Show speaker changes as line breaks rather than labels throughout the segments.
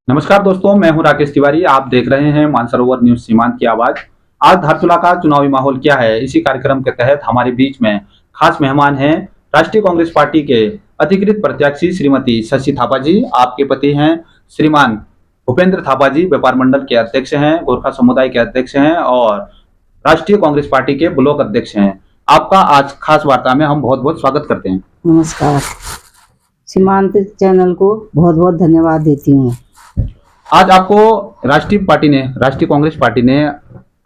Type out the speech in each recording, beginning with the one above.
नमस्कार दोस्तों, मैं हूं राकेश तिवारी। आप देख रहे हैं मानसरोवर न्यूज सीमांत की आवाज। आज धारचूला का चुनावी माहौल क्या है, इसी कार्यक्रम के तहत हमारे बीच में खास मेहमान हैं राष्ट्रीय कांग्रेस पार्टी के अधिकृत प्रत्याशी श्रीमती शशि थापा जी। आपके पति हैं श्रीमान भूपेंद्र थापा जी, व्यापार मंडल के अध्यक्ष हैं, गोरखा समुदाय के अध्यक्ष हैं और राष्ट्रीय कांग्रेस पार्टी के ब्लॉक अध्यक्ष हैं। आपका आज खास वार्ता में हम बहुत बहुत स्वागत करते हैं।
नमस्कार। सीमांत चैनल को बहुत बहुत धन्यवाद देती हूँ।
आज आपको राष्ट्रीय कांग्रेस पार्टी ने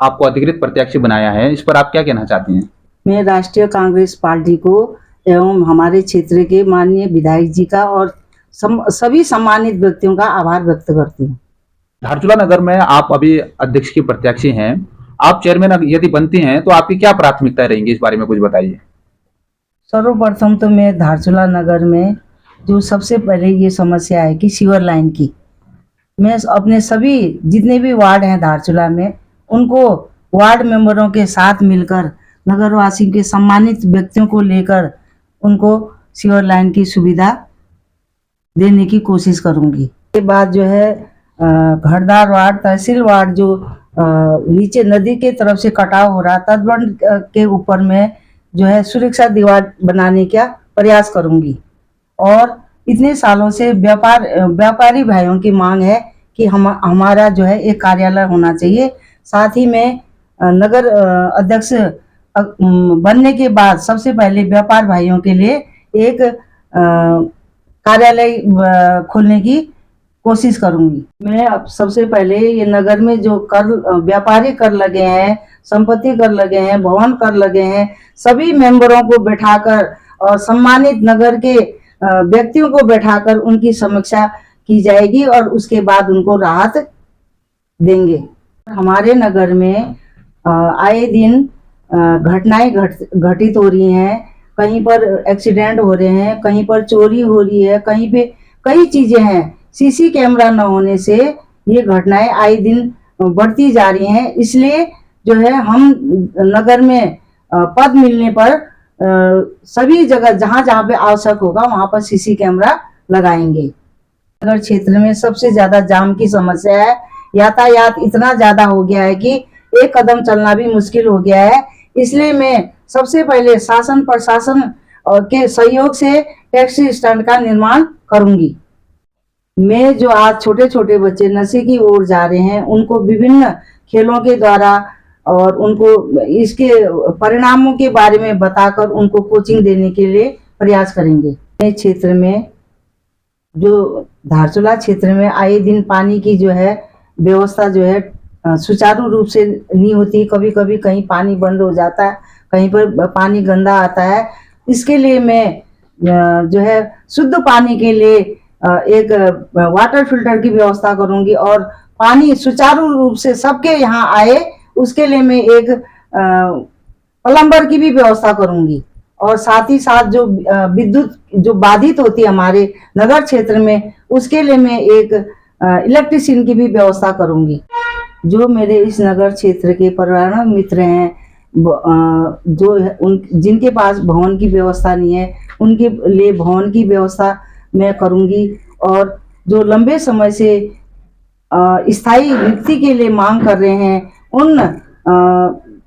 आपको अधिकृत प्रत्याशी बनाया है, इस पर आप क्या कहना चाहती हैं?
मैं राष्ट्रीय कांग्रेस पार्टी को एवं हमारे क्षेत्र के माननीय विधायक जी का और सभी सम्मानित व्यक्तियों का आभार व्यक्त करती हूँ।
धारचूला नगर में आप अभी अध्यक्ष की प्रत्याशी हैं। आप चेयरमैन यदि बनती हैं तो आपकी क्या प्राथमिकता रहेंगी, इस बारे में कुछ बताइए।
सर्वप्रथम तो मैं धारचूला नगर में जो सबसे पहले ये समस्या है कि सीवर लाइन की, मैं अपने सभी जितने भी वार्ड हैं धारचूला में, उनको वार्ड मेंबरों के साथ मिलकर नगरवासी के सम्मानित व्यक्तियों को लेकर उनको सीवर लाइन की सुविधा देने की कोशिश करूंगी। के बाद जो है घरदार वार्ड, तहसील वार्ड जो नीचे नदी के तरफ से कटाव हो रहा, तटबंध के ऊपर में जो है सुरक्षा दीवार बनाने का प्रयास करूंगी। और इतने सालों से व्यापारी भाइयों की मांग है कि हमारा जो है एक कार्यालय होना चाहिए। साथ ही में नगर अध्यक्ष बनने के बाद सबसे पहले व्यापार भाइयों के लिए एक कार्यालय खोलने की कोशिश करूंगी। मैं अब सबसे पहले ये नगर में जो कर व्यापारी कर लगे हैं, संपत्ति कर लगे हैं, भवन कर लगे हैं, सभी मेंबरों को बैठाकर और सम्मानित नगर के व्यक्तियों को बैठाकर उनकी समीक्षा की जाएगी और उसके बाद उनको राहत देंगे। हमारे नगर में आए दिन घटनाएं घटित हो रही हैं। कहीं पर एक्सीडेंट हो रहे हैं, कहीं पर चोरी हो रही है, कहीं पे कई चीजें हैं। सीसी कैमरा न होने से ये घटनाएं आए दिन बढ़ती जा रही हैं। इसलिए जो है हम नगर में पद मिलने पर सभी जगह जहां जहां पे आवश्यक होगा वहां पर सीसी कैमरा लगाएंगे। नगर क्षेत्र में सबसे ज्यादा जाम की समस्या है। यातायात इतना ज्यादा हो गया है कि एक कदम चलना भी मुश्किल हो गया है। इसलिए मैं सबसे पहले शासन प्रशासन के सहयोग से टैक्सी स्टैंड का निर्माण करूंगी। मैं जो आज छोटे छोटे बच्चे नशे की ओर जा रहे हैं, उनको विभिन्न खेलों के द्वारा और उनको इसके परिणामों के बारे में बताकर उनको कोचिंग देने के लिए प्रयास करेंगे। इस क्षेत्र में जो धारचूला क्षेत्र में आए दिन पानी की जो है व्यवस्था जो है सुचारू रूप से नहीं होती। कभी कभी कहीं पानी बंद हो जाता है, कहीं पर पानी गंदा आता है। इसके लिए मैं जो है शुद्ध पानी के लिए एक वाटर फिल्टर की व्यवस्था करूंगी और पानी सुचारू रूप से सबके यहाँ आए, उसके लिए मैं एक प्लम्बर की भी व्यवस्था करूंगी। और साथ ही साथ जो विद्युत जो बाधित होती है हमारे नगर क्षेत्र में, उसके लिए मैं एक इलेक्ट्रिशियन की भी व्यवस्था करूंगी। जो मेरे इस नगर क्षेत्र के पर्यावरण मित्र हैं, जिनके पास भवन की व्यवस्था नहीं है, उनके लिए भवन की व्यवस्था मैं करूंगी। और जो लंबे समय से स्थायी नियुक्ति के लिए मांग कर रहे हैं, उन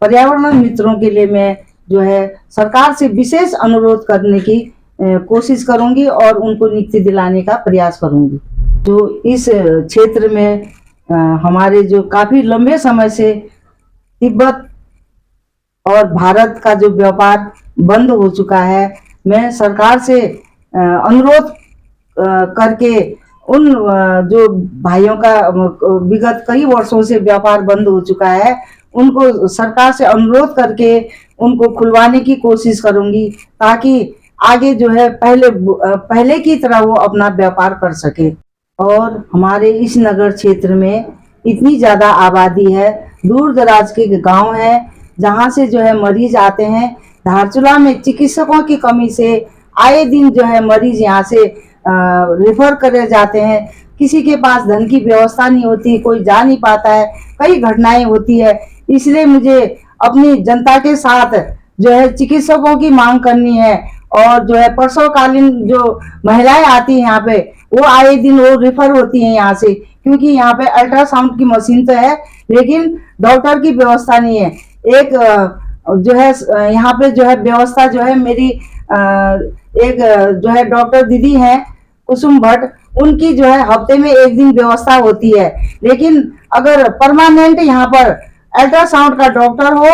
पर्यावरण मित्रों के लिए मैं जो है सरकार से विशेष अनुरोध करने की कोशिश करूंगी और उनको नियुक्ति दिलाने का प्रयास करूंगी। जो इस क्षेत्र में हमारे जो काफी लंबे समय से तिब्बत और भारत का जो व्यापार बंद हो चुका है, मैं सरकार से अनुरोध करके उन जो भाइयों का विगत कई वर्षों से व्यापार बंद हो चुका है, उनको सरकार से अनुरोध करके उनको खुलवाने की कोशिश करूंगी, ताकि आगे जो है पहले की तरह वो अपना व्यापार कर सके। और हमारे इस नगर क्षेत्र में इतनी ज्यादा आबादी है, दूर दराज के गांव हैं, जहां से जो है मरीज आते हैं। धारचूला में चिकित्सकों की कमी से आए दिन जो है मरीज यहाँ से रेफर करे जाते हैं। किसी के पास धन की व्यवस्था नहीं होती, कोई जा नहीं पाता है, कई घटनाएं होती है। इसलिए मुझे अपनी जनता के साथ जो है चिकित्सकों की मांग करनी है। और जो है प्रसवकालीन जो महिलाएं आती हैं यहाँ पे, वो आए दिन वो रेफर होती हैं यहाँ से, क्योंकि यहाँ पे अल्ट्रासाउंड की मशीन तो है लेकिन डॉक्टर की व्यवस्था नहीं है। एक जो है यहाँ पे जो है व्यवस्था जो है मेरी एक जो है डॉक्टर दीदी हैं कुसुम भट्ट, उनकी जो है हफ्ते में एक दिन व्यवस्था होती है। लेकिन अगर परमानेंट यहाँ पर अल्ट्रासाउंड का डॉक्टर हो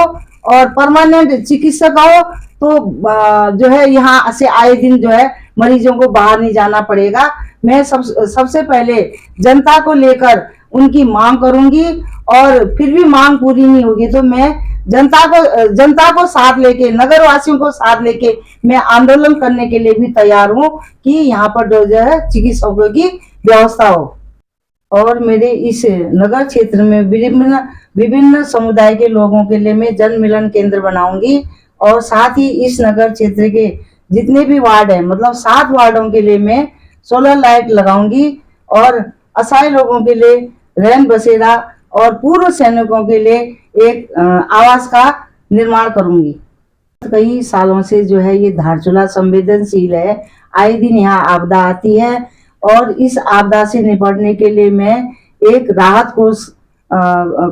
और परमानेंट चिकित्सक हो तो जो है यहाँ से आए दिन जो है मरीजों को बाहर नहीं जाना पड़ेगा। मैं सबसे पहले जनता को लेकर उनकी मांग करूंगी और फिर भी मांग पूरी नहीं होगी तो मैं जनता को साथ लेके, नगर वासियों को साथ लेके मैं आंदोलन करने के लिए भी तैयार हूँ कि यहाँ पर जो है चिकित्सकों की व्यवस्था हो। और मेरे इस नगर क्षेत्र में विभिन्न समुदाय के लोगों के लिए मैं जन मिलन केंद्र बनाऊंगी और साथ ही इस नगर क्षेत्र के जितने भी वार्ड है, मतलब 7 वार्डों के लिए मैं सोलर लाइट लगाऊंगी और असहाय लोगों के लिए रैन बसेरा और पूर्व सैनिकों के लिए एक आवास का निर्माण करूंगी। कई सालों से जो है ये धारचूला संवेदनशील है, आए दिन यहाँ आपदा आती है और इस आपदा से निपटने के लिए मैं एक राहत कोष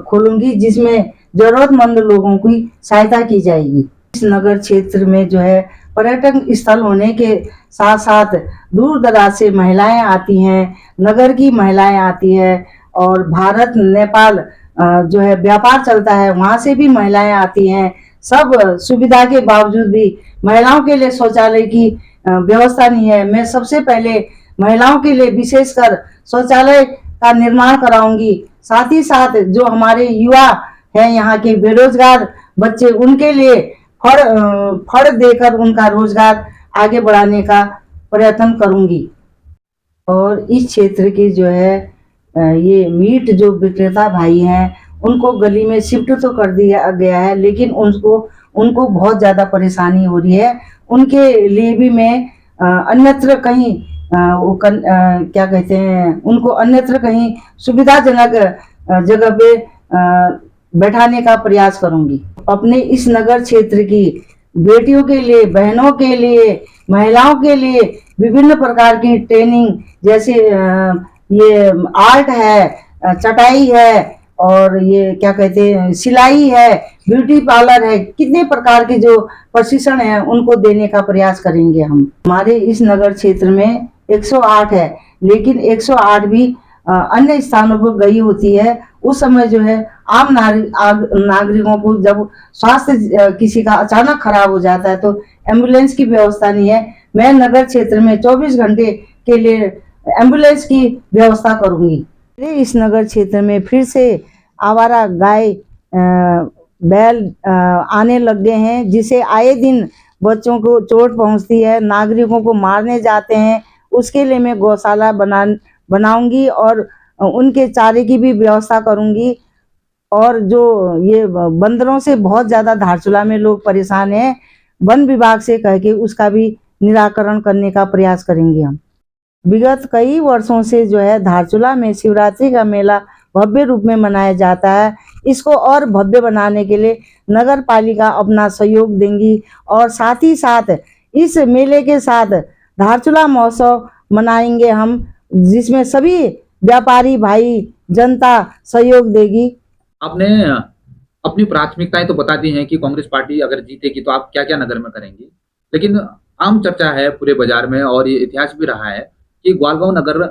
खोलूंगी जिसमें जरूरतमंद लोगों की सहायता की जाएगी। इस नगर क्षेत्र में जो है पर्यटन स्थल होने के साथ साथ दूर दराज से महिलाएं आती हैं, नगर की महिलाएं आती हैं और भारत नेपाल जो है व्यापार चलता है, वहां से भी महिलाएं आती हैं। सब सुविधा के बावजूद भी महिलाओं के लिए शौचालय की व्यवस्था नहीं है। मैं सबसे पहले महिलाओं के लिए विशेषकर शौचालय का निर्माण कराऊंगी। साथ ही साथ जो हमारे युवा हैं यहाँ के बेरोजगार बच्चे, उनके लिए फड़ देकर उनका रोजगार आगे बढ़ाने का प्रयत्न करूंगी। और इस क्षेत्र के जो है ये मीट जो विक्रेता भाई हैं उनको गली में शिफ्ट तो कर दिया गया है, लेकिन उनको बहुत ज़्यादा परेशानी हो रही है। उनके लिए भी मैं अन्यत्र कहीं क्या कहते हैं, उनको अन्यत्र कहीं सुविधाजनक जगह पे बैठाने का प्रयास करूंगी। अपने इस नगर क्षेत्र की बेटियों के लिए, बहनों के लिए, महिलाओं के लिए विभिन्न प्रकार की ट्रेनिंग, जैसे ये आर्ट है, चटाई है और ये क्या कहते हैं सिलाई है, ब्यूटी पार्लर है, कितने प्रकार के जो प्रशिक्षण है उनको देने का प्रयास करेंगे हम। हमारे इस नगर क्षेत्र में 108 है, लेकिन 108 भी अन्य स्थानों पर गई होती है। उस समय जो है आम नागरिकों को जब स्वास्थ्य किसी का अचानक खराब हो जाता है तो एम्बुलेंस की व्यवस्था नहीं है। मैं नगर क्षेत्र में 24 घंटे के लिए एम्बुलेंस की व्यवस्था करूंगी। इस नगर क्षेत्र में फिर से आवारा गाय बैल आने लग गए हैं, जिसे आए दिन बच्चों को चोट पहुंचती है, नागरिकों को मारने जाते हैं। उसके लिए मैं गौशाला बनाऊंगी और उनके चारे की भी व्यवस्था करूंगी। और जो ये बंदरों से बहुत ज़्यादा धारचूला में लोग परेशान हैं, वन विभाग से कह के उसका भी निराकरण करने का प्रयास करेंगे हम। विगत कई वर्षों से जो है धारचूला में शिवरात्रि का मेला भव्य रूप में मनाया जाता है। इसको और भव्य बनाने के लिए नगर पालिका अपना सहयोग देंगी और साथ ही साथ इस मेले के साथ धारचूला महोत्सव मनाएंगे हम, जिसमें सभी व्यापारी भाई जनता सहयोग देगी।
आपने अपनी प्राथमिकताएं तो बता दी हैं कि कांग्रेस पार्टी अगर जीतेगी तो आप क्या क्या नगर में करेंगी, लेकिन आम चर्चा है पूरे बाजार में और ये इतिहास भी रहा है कि ग्वालगांव नगर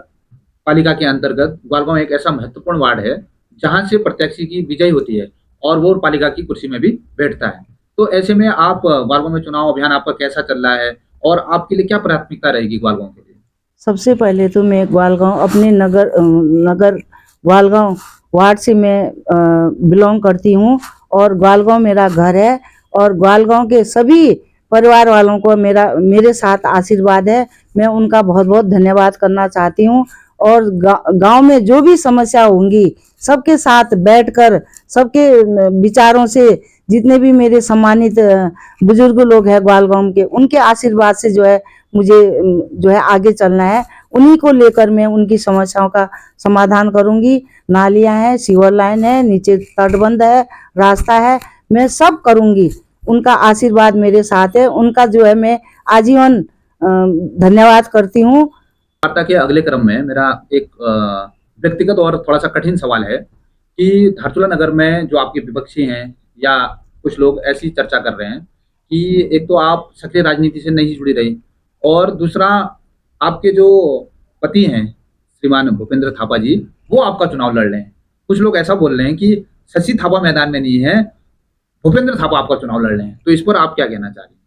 पालिका के अंतर्गत ग्वालगांव एक ऐसा महत्वपूर्ण वार्ड है जहां से प्रत्याशी की विजय होती है और वो पालिका की कुर्सी में भी बैठता है। तो ऐसे में आप ग्वालगांव में चुनाव अभियान आपका कैसा चल रहा है और आपके लिए क्या प्राथमिकता रहेगी ग्वालगांव के लिए?
सबसे पहले तो मैं ग्वालगांव अपने नगर ग्वालगांव वार्ड से मैं बिलोंग करती हूँ और ग्वालगांव मेरा घर है और ग्वालगांव के सभी परिवार वालों को मेरे साथ आशीर्वाद है। मैं उनका बहुत बहुत धन्यवाद करना चाहती हूँ और गांव में जो भी समस्या होंगी सबके साथ बैठकर सबके विचारों से, जितने भी मेरे सम्मानित बुजुर्ग लोग हैं ग्वालगांव के, उनके आशीर्वाद से जो है मुझे जो है आगे चलना है। उन्हीं को लेकर मैं उनकी समस्याओं का समाधान करूंगी। नालियां हैं, सीवर लाइन है, नीचे तटबंध है, रास्ता है, मैं सब करूंगी। उनका आशीर्वाद मेरे साथ है, उनका जो है मैं आजीवन धन्यवाद करती हूँ।
वार्ता के अगले क्रम में मेरा एक व्यक्तिगत और थोड़ा सा कठिन सवाल है कि धारचूला नगर में जो आपके विपक्षी हैं या कुछ लोग ऐसी चर्चा कर रहे हैं कि एक तो आप सक्रिय राजनीति से नहीं जुड़ी रही और दूसरा आपके जो पति हैं श्रीमान भूपेंद्र थापा जी वो आपका चुनाव लड़ रहे हैं। कुछ लोग ऐसा बोल रहे हैं कि शशि थापा मैदान में नहीं है, भूपेंद्र थापा आपका चुनाव लड़ रहे हैं, तो इस पर आप क्या कहना चाह रही हैं?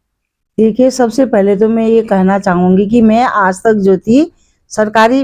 देखिए, सबसे पहले तो मैं ये कहना चाहूंगी कि मैं आज तक जो थी सरकारी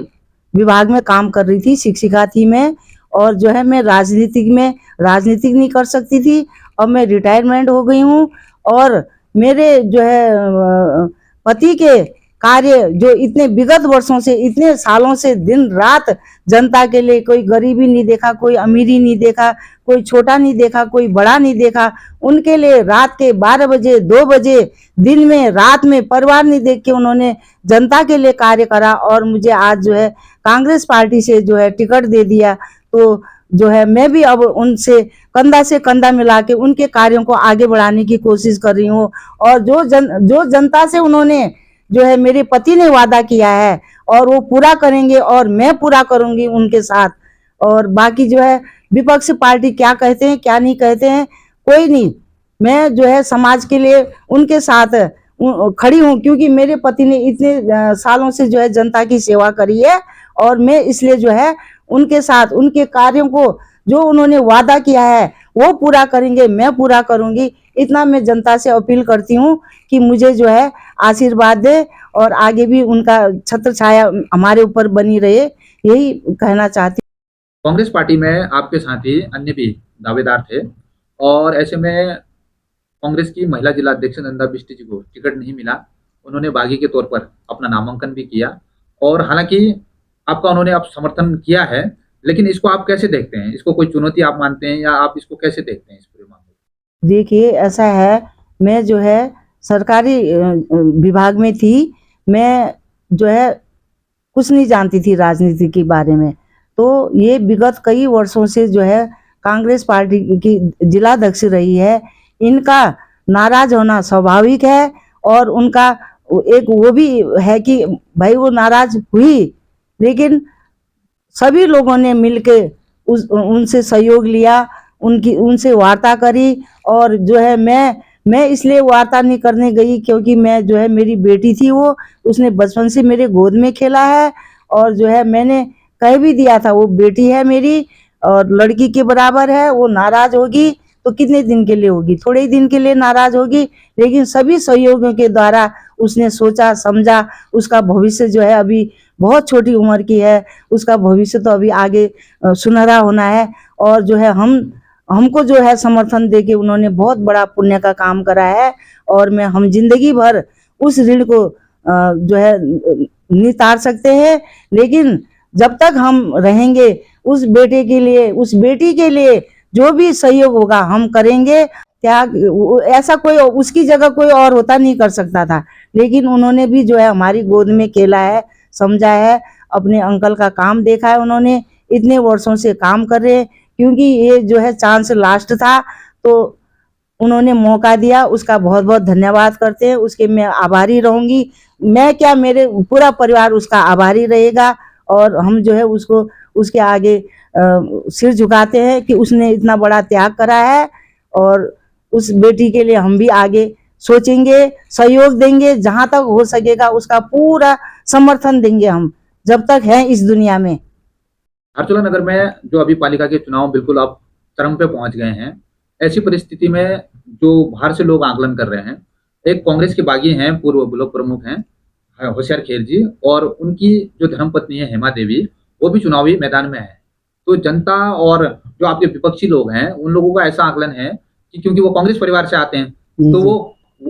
विभाग में काम कर रही थी, शिक्षिका थी मैं। और जो है मैं राजनीतिक नहीं कर सकती थी। अब मैं रिटायरमेंट हो गई हूँ। और मेरे जो है पति के कार्य जो इतने विगत वर्षों से, इतने सालों से दिन रात जनता के लिए, कोई गरीबी नहीं देखा, कोई अमीरी नहीं देखा, कोई छोटा नहीं देखा, कोई बड़ा नहीं देखा। उनके लिए रात के 12 बजे 2 बजे दिन में रात में परिवार नहीं देख के उन्होंने जनता के लिए कार्य करा। और मुझे आज जो है कांग्रेस पार्टी से जो है टिकट दे दिया। तो जो है मैं भी अब उनसे से कंधा मिला के उनके कार्यों को आगे बढ़ाने की कोशिश कर रही हूँ। और जो जनता से उन्होंने जो है मेरे पति ने वादा किया है और वो पूरा करेंगे और मैं पूरा करूंगी उनके साथ। और बाकी जो है विपक्ष पार्टी क्या कहते हैं क्या नहीं कहते हैं कोई नहीं, मैं जो है समाज के लिए उनके साथ खड़ी हूँ, क्योंकि मेरे पति ने इतने सालों से जो है जनता की सेवा करी है। और मैं इसलिए जो है उनके साथ, उनके कार्यों को जो उन्होंने वादा किया है वो पूरा करेंगे, मैं पूरा करूंगी। इतना मैं जनता से अपील करती हूँ कि मुझे जो है आशीर्वाद दे और आगे भी उनका छत्र छाया हमारे ऊपर बनी रहे, यही कहना चाहती हूँ।
कांग्रेस पार्टी में आपके साथ ही अन्य भी दावेदार थे और ऐसे में कांग्रेस की महिला जिला अध्यक्ष नंदा बिष्ट जी को टिकट नहीं मिला। उन्होंने बागी के तौर पर अपना नामांकन भी किया और हालांकि आपका उन्होंने अब समर्थन किया है, लेकिन इसको आप कैसे देखते हैं? इसको कोई चुनौती आप मानते हैं या आप इसको कैसे देखते हैं इस पूरे मामले को?
देखिए, ऐसा है, मैं जो है सरकारी विभाग में थी। मैं जो है कुछ नहीं जानती थी राजनीति के बारे में। तो ये विगत कई वर्षों से जो है कांग्रेस पार्टी की जिलाध्यक्ष रही है। इनका नाराज होना स्वाभाविक है और उनका एक वो भी है कि भाई वो नाराज हुई, लेकिन सभी लोगों ने मिलके उनसे सहयोग लिया, उनसे वार्ता करी। और जो है मैं इसलिए वार्ता नहीं करने गई क्योंकि मैं जो है मेरी बेटी थी, वो उसने बचपन से मेरे गोद में खेला है। और जो है मैंने कह भी दिया था वो बेटी है मेरी और लड़की के बराबर है। वो नाराज होगी तो कितने दिन के लिए होगी, थोड़े ही दिन के लिए नाराज होगी, लेकिन सभी सहयोगियों के द्वारा उसने सोचा समझा। उसका भविष्य जो है अभी बहुत छोटी उम्र की है, उसका भविष्य तो अभी आगे सुनहरा होना है। और जो है हमको जो है समर्थन देके उन्होंने बहुत बड़ा पुण्य का काम करा है। और हम जिंदगी भर उस ऋण को जो है नहीं तार सकते हैं, लेकिन जब तक हम रहेंगे उस बेटे के लिए, उस बेटी के लिए जो भी सहयोग होगा हम करेंगे। त्याग ऐसा कोई उसकी जगह कोई और होता नहीं कर सकता था, लेकिन उन्होंने भी जो है हमारी गोद में खेला है, समझा है, अपने अंकल का काम देखा है। उन्होंने इतने वर्षों से काम कर रहे हैं, क्योंकि ये जो है चांस लास्ट था तो उन्होंने मौका दिया, उसका बहुत बहुत धन्यवाद करते हैं, उसके मैं आभारी रहूंगी। मैं क्या, मेरे पूरा परिवार उसका आभारी रहेगा। और हम जो है उसको उसके आगे सिर झुकाते हैं कि उसने इतना बड़ा त्याग करा है। और उस बेटी के लिए हम भी आगे सोचेंगे, सहयोग देंगे, जहां तक हो सकेगा उसका पूरा समर्थन देंगे हम, जब तक हैं इस दुनिया में।
धारचूला नगर में जो अभी पालिका के चुनाव बिल्कुल अब चरम पे पहुंच गए हैं, ऐसी परिस्थिति में जो बाहर से लोग आकलन कर रहे हैं, एक कांग्रेस के बागी हैं, पूर्व ब्लॉक प्रमुख हैं होशियार खेर जी, और उनकी जो धर्मपत्नी है हेमा देवी, वो भी चुनावी मैदान में है। तो जनता और जो आपके विपक्षी लोग हैं उन लोगों का ऐसा आकलन है कि क्योंकि वो कांग्रेस परिवार से आते हैं तो वो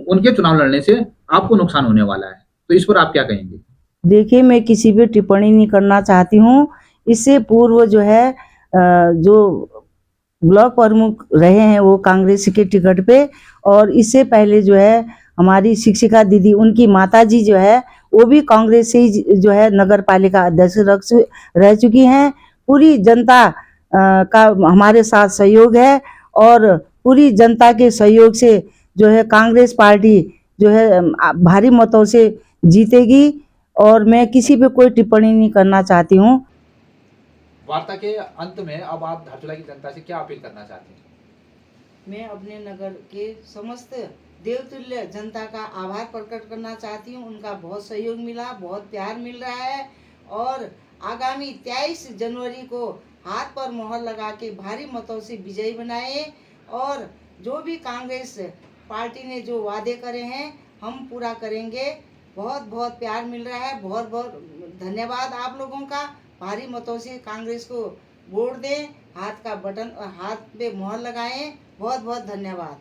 उनके चुनाव लड़ने से आपको नुकसान होने वाला है, तो इस पर आप क्या कहेंगे?
देखिए, मैं किसी भी टिप्पणी नहीं करना चाहती हूँ। इससे पूर्व जो है जो ब्लॉक प्रमुख रहे हैं वो कांग्रेस के टिकट पे, और इससे पहले जो है हमारी शिक्षिका दीदी, उनकी माताजी जो है वो भी कांग्रेस से ही जो है नगर पालिका अध्यक्ष रह चुकी हैं। पूरी जनता का हमारे साथ सहयोग है और पूरी जनता के सहयोग से जो है कांग्रेस पार्टी जो है भारी मतों से जीतेगी। और मैं किसी पे कोई टिप्पणी नहीं करना चाहती हूँ।
वार्ता के अंत में अब आप धारचूला की जनता से क्या अपील करना चाहते हैं?
मैं अपने नगर के समस्त देवतुल्य जनता का आभार प्रकट करना चाहती हूँ। उनका बहुत सहयोग मिला, बहुत प्यार मिल रहा है और आगामी 23 जनवरी को हाथ पर मोहर लगा के भारी मतों से विजयी बनाए और जो भी कांग्रेस पार्टी ने जो वादे करे हैं हम पूरा करेंगे। बहुत बहुत प्यार मिल रहा है। बहुत बहुत धन्यवाद आप लोगों का। भारी मतों से कांग्रेस को वोट दें, हाथ पे मोहर लगाएं। बहुत बहुत धन्यवाद।